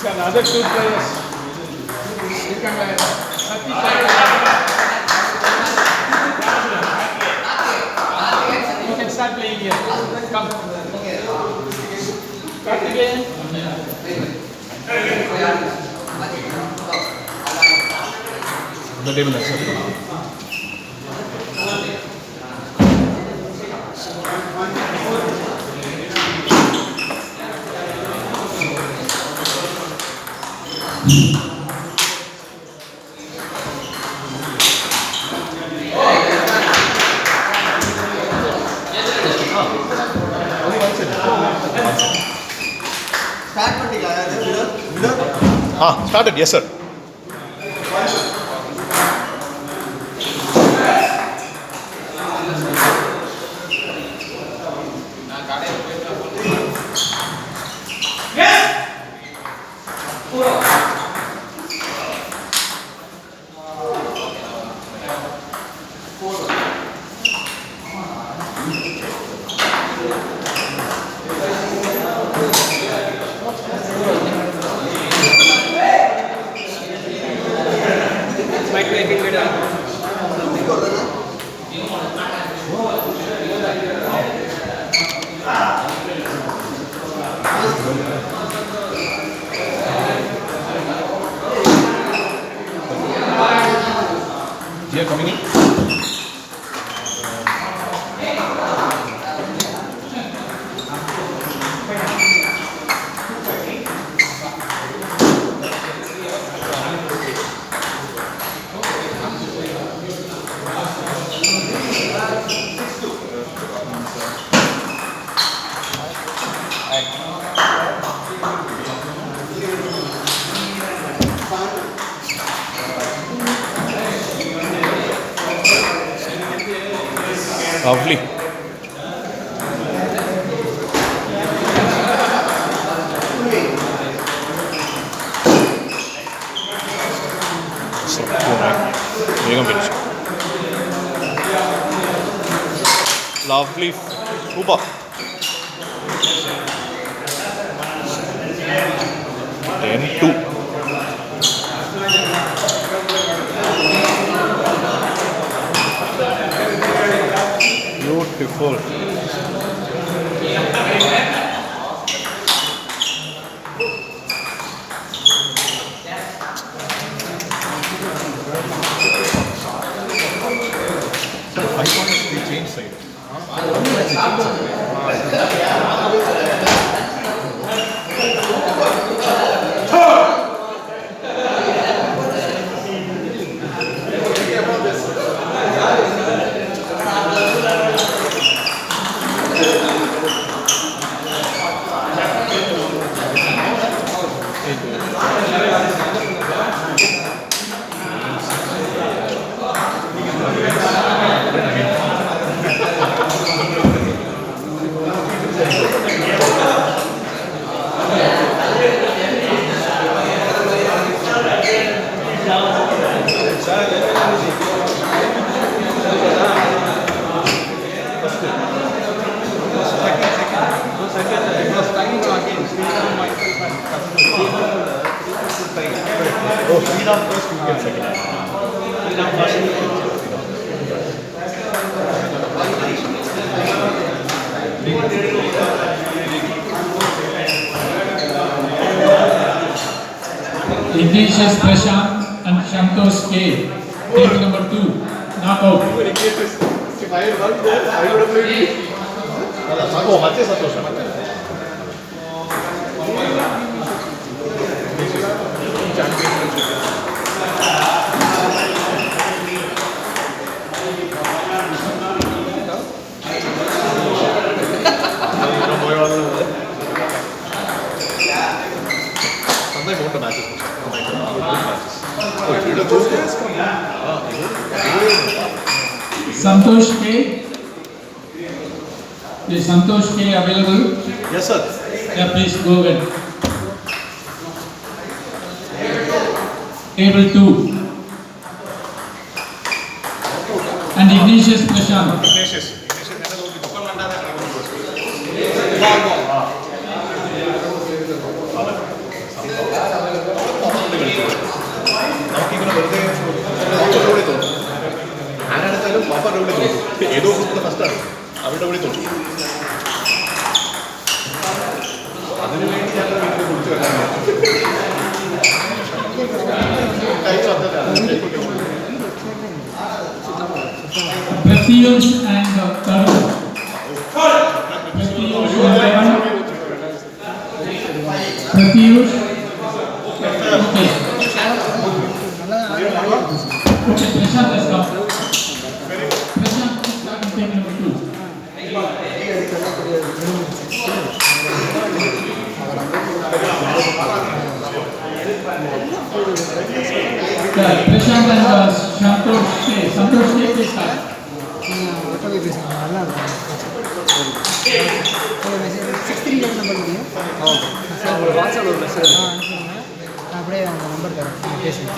Another two players. You can you can start playing here. Come. Start again. The table is started, yes sir. Here coming in. Lovely. So, finish. Lovely. Super. 10-2. Beautiful. Sir, 5 points we change side. Oh, Sriram first, you get second. Sriram first. Ignatius Prashant and Santosh K. Table number 2. Knockout. If I had worked there, I would have played it. Oh, Mate Santosh. Santosh K. Is Santosh K available? Yes, sir. Yeah, please go ahead. Table 2. And Ignatius Prashant. Ignatius. Ignatius. ഫസ്റ്റാണ് അവിടെ വിളിത്തോളൂ അതിനു വേണ്ടി ഞങ്ങൾ വീട്ടിൽ കുറിച്ച് വരാൻ കൈ വന്നതാണ് Pratyush and Tarun. Pratyush number 1. Pratyush. Okay. Okay, Prashant has come. Prashant, please start and take number 2. Yeah, Prashant and Santosh K. Santosh K, please start. வாட்ஸ்அப்பில் மெசேஜ் அப்படியே அவங்க நம்பர் தரேன் பேசுங்க